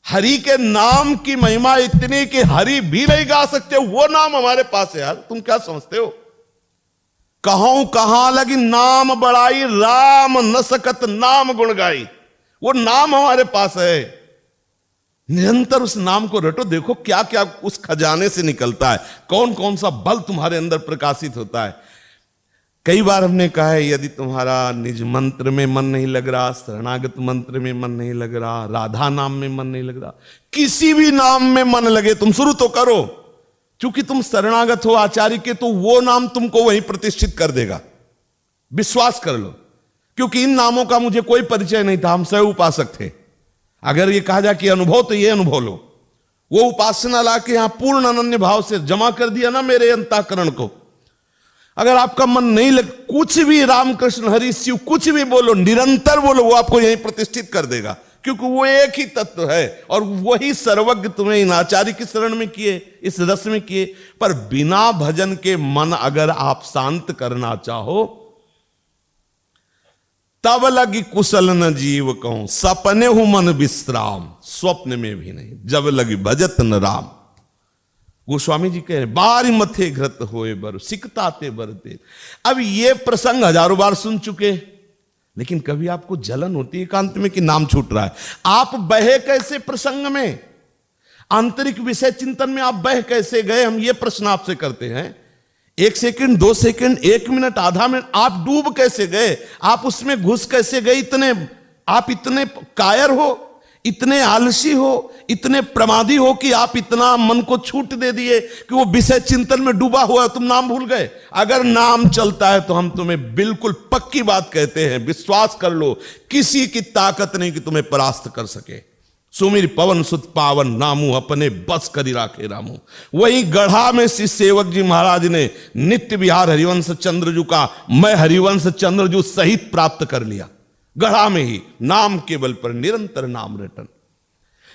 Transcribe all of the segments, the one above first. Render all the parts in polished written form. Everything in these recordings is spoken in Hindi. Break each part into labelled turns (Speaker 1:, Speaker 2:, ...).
Speaker 1: हरि के नाम की महिमा इतनी कि हरि भी नहीं गा सकते, वो नाम हमारे पास है। यार तुम क्या समझते हो? कहूं कहां लगी नाम बड़ाई, राम न सकत नाम गुण गाई। वो नाम हमारे पास है, निरंतर उस नाम को रटो, देखो क्या क्या उस खजाने से निकलता है, कौन कौन सा बल तुम्हारे अंदर प्रकाशित होता है। कई बार हमने कहा है, यदि तुम्हारा निज मंत्र में मन नहीं लग रहा, शरणागत मंत्र में मन नहीं लग रहा, राधा नाम में मन नहीं लग रहा, किसी भी नाम में मन लगे तुम शुरू तो करो। क्योंकि तुम शरणागत हो आचार्य के, तो वो नाम तुमको वहीं प्रतिष्ठित कर देगा, विश्वास कर लो। क्योंकि इन नामों का मुझे कोई परिचय नहीं था, हम स्वयं उपासक थे। अगर ये कहा जाए कि अनुभव, तो ये अनुभव लो। वो उपासना ला के यहां पूर्ण अनन्य भाव से जमा कर दिया ना मेरे अंतःकरण को। अगर आपका मन नहीं लग, कुछ भी राम कृष्ण हरि शिव कुछ भी बोलो, निरंतर बोलो, वो आपको यहीं प्रतिष्ठित कर देगा। क्योंकि वो एक ही तत्व है और वही सर्वज्ञ तुम्हें इन आचार्य की शरण में किए, इस रस में किए। पर बिना भजन के मन अगर आप शांत करना चाहो, तब लगी कुशल न जीव कहूं, सपने हूं मन विश्राम, स्वप्न में भी नहीं, जब लगी भजत न राम। गोस्वामी जी कह रहे, बारी मथे घृत होए बर सिकताते बरते। अब ये प्रसंग हजारों बार सुन चुके, लेकिन कभी आपको जलन होती है एकांत में कि नाम छूट रहा है। आप बहे कैसे प्रसंग में, आंतरिक विषय चिंतन में आप बह कैसे गए, हम ये प्रश्न आपसे करते हैं। 1 सेकंड 2 सेकंड 1 मिनट आधा मिनट आप डूब कैसे गए, आप उसमें घुस कैसे गए? आप इतने कायर हो, इतने आलसी हो, इतने प्रमादी हो कि आप इतना मन को छूट दे दिए कि वो विषय चिंतन में डूबा हुआ है, तुम नाम भूल गए। अगर नाम चलता है तो हम तुम्हें बिल्कुल पक्की बात कहते हैं, विश्वास कर लो, किसी की ताकत नहीं कि तुम्हें परास्त कर सके। सुमिर पवन सुत पावन नामू, अपने बस करी राखे रामू। वही गढ़ा में श्री सेवक जी महाराज ने नित्य विहार हरिवंश चंद्रजू का मैं हरिवंश चंद्रजू सहित प्राप्त कर लिया। गढ़ा में ही नाम केवल पर निरंतर नाम रटन।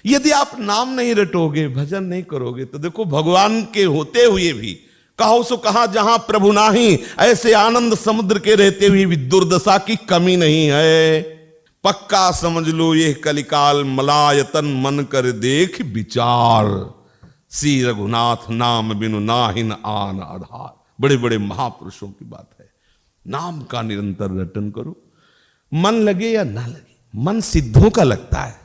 Speaker 1: यदि आप नाम नहीं रटोगे, भजन नहीं करोगे, तो देखो भगवान के होते हुए भी कहो सो कहा जहां प्रभु नाही, ऐसे आनंद समुद्र के रहते हुए भी दुर्दशा की कमी नहीं है। पक्का समझ लो ये कलिकाल मलायतन, मन कर देख विचार, श्री रघुनाथ नाम बिनु नाहिन आन आधार। बड़े बड़े महापुरुषों की बात है। नाम का निरंतर रटन करो, मन लगे या ना लगे। मन सिद्धों का लगता है,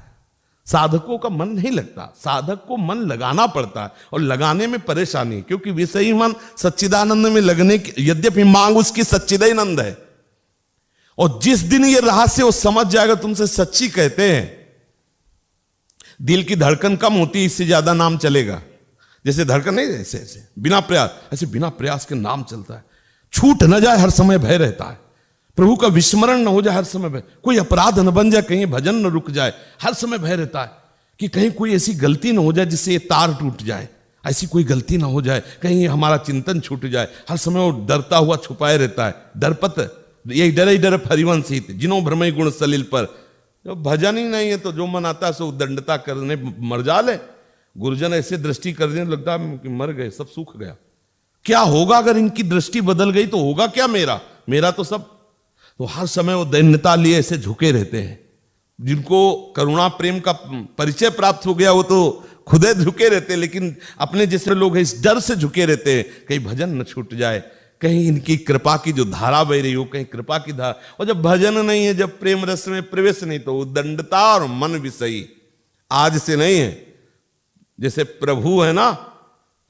Speaker 1: साधकों का मन नहीं लगता। साधक को मन लगाना पड़ता है और लगाने में परेशानी, क्योंकि विषयी मन सच्चिदानंद में लगने की, यद्यपि मांग उसकी सच्चिदानंद है, और जिस दिन ये रहस्य वो समझ जाएगा तुमसे सच्ची कहते हैं, दिल की धड़कन कम होती है, इससे ज्यादा नाम चलेगा। जैसे धड़कन नहीं, ऐसे ऐसे बिना प्रयास, ऐसे बिना प्रयास के नाम चलता है। छूट न जाए हर समय भय रहता है, प्रभु का विस्मरण न हो जाए हर समय भय, कोई अपराध न बन जाए, कहीं भजन न रुक जाए, हर समय भय रहता है कि कहीं कोई ऐसी गलती न हो जाए जिससे ये तार टूट जाए, ऐसी कोई गलती ना हो जाए, कहीं हमारा चिंतन छूट जाए। हर समय वो डरता हुआ छुपाए रहता है। डरपत यही डर ही डर हरिवंश ही जिनो भ्रमय गुण सलिल पर। जब भजन ही नहीं है तो जो मन आता है सो दंडता करने मर जाले। गुरुजन ऐसे दृष्टि कर देने लगता है कि मर गए, सब सूख गया। क्या होगा अगर इनकी दृष्टि बदल गई तो होगा क्या मेरा तो सब। तो हर समय वो दैन्यता लिए ऐसे झुके रहते हैं। जिनको करुणा प्रेम का परिचय प्राप्त हो गया वो तो खुदे झुके रहते हैं, लेकिन अपने जैसे लोग इस डर से झुके रहते हैं कहीं भजन न छूट जाए, कहीं इनकी कृपा की जो धारा बह रही हो, कहीं कृपा की धारा। और जब भजन नहीं है, जब प्रेम रस में प्रवेश नहीं, तो दंडता और मन विषयी आज से नहीं है। जैसे प्रभु है ना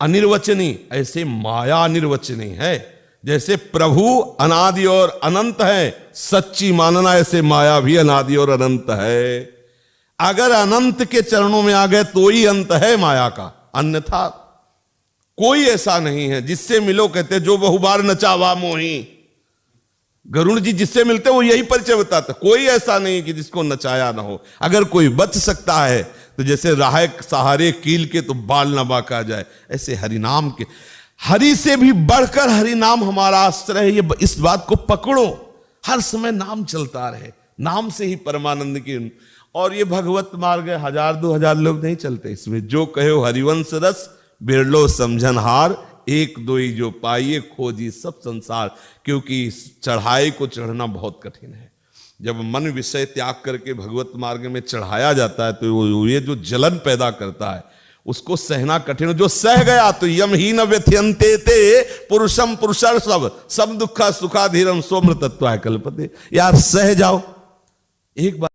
Speaker 1: अनिर्वचनीय, ऐसे माया अनिर्वचनीय है। जैसे प्रभु अनादि और अनंत है, सच्ची मानना ऐसे माया भी अनादि और अनंत है। अगर अनंत के चरणों में आ गए तो ही अंत है माया का, अन्यथा कोई ऐसा नहीं है। जिससे मिलो कहते जो बहुबार नचावा मोही। गरुड़ जी जिससे मिलते वो यही परिचय बताते, कोई ऐसा नहीं कि जिसको नचाया ना हो। अगर कोई बच सकता है तो जैसे राह सहारे कील के तो बाल न बाका जाए, ऐसे हरिनाम के, हरि से भी बढ़कर हरिनाम हमारा आश्रय है। ये इस बात को पकड़ो, हर समय नाम चलता रहे, नाम से ही परमानंद की। और ये भगवत मार्ग 1000-2000 लोग नहीं चलते इसमें। जो कहो हरिवंश रस बिरलो समझनहार, एक दो ही जो पाइए खोजी सब संसार। क्योंकि इस चढ़ाई को चढ़ना बहुत कठिन है। जब मन विषय त्याग करके भगवत मार्ग में चढ़ाया जाता है तो ये जो जलन पैदा करता है उसको सहना कठिन। जो सह गया तो यम ही न व्यथयन्ते ते पुरुषम पुरुषर सब दुखा सुखाधीरम सोम्र तत्व कल्पते। यार सह जाओ, एक बार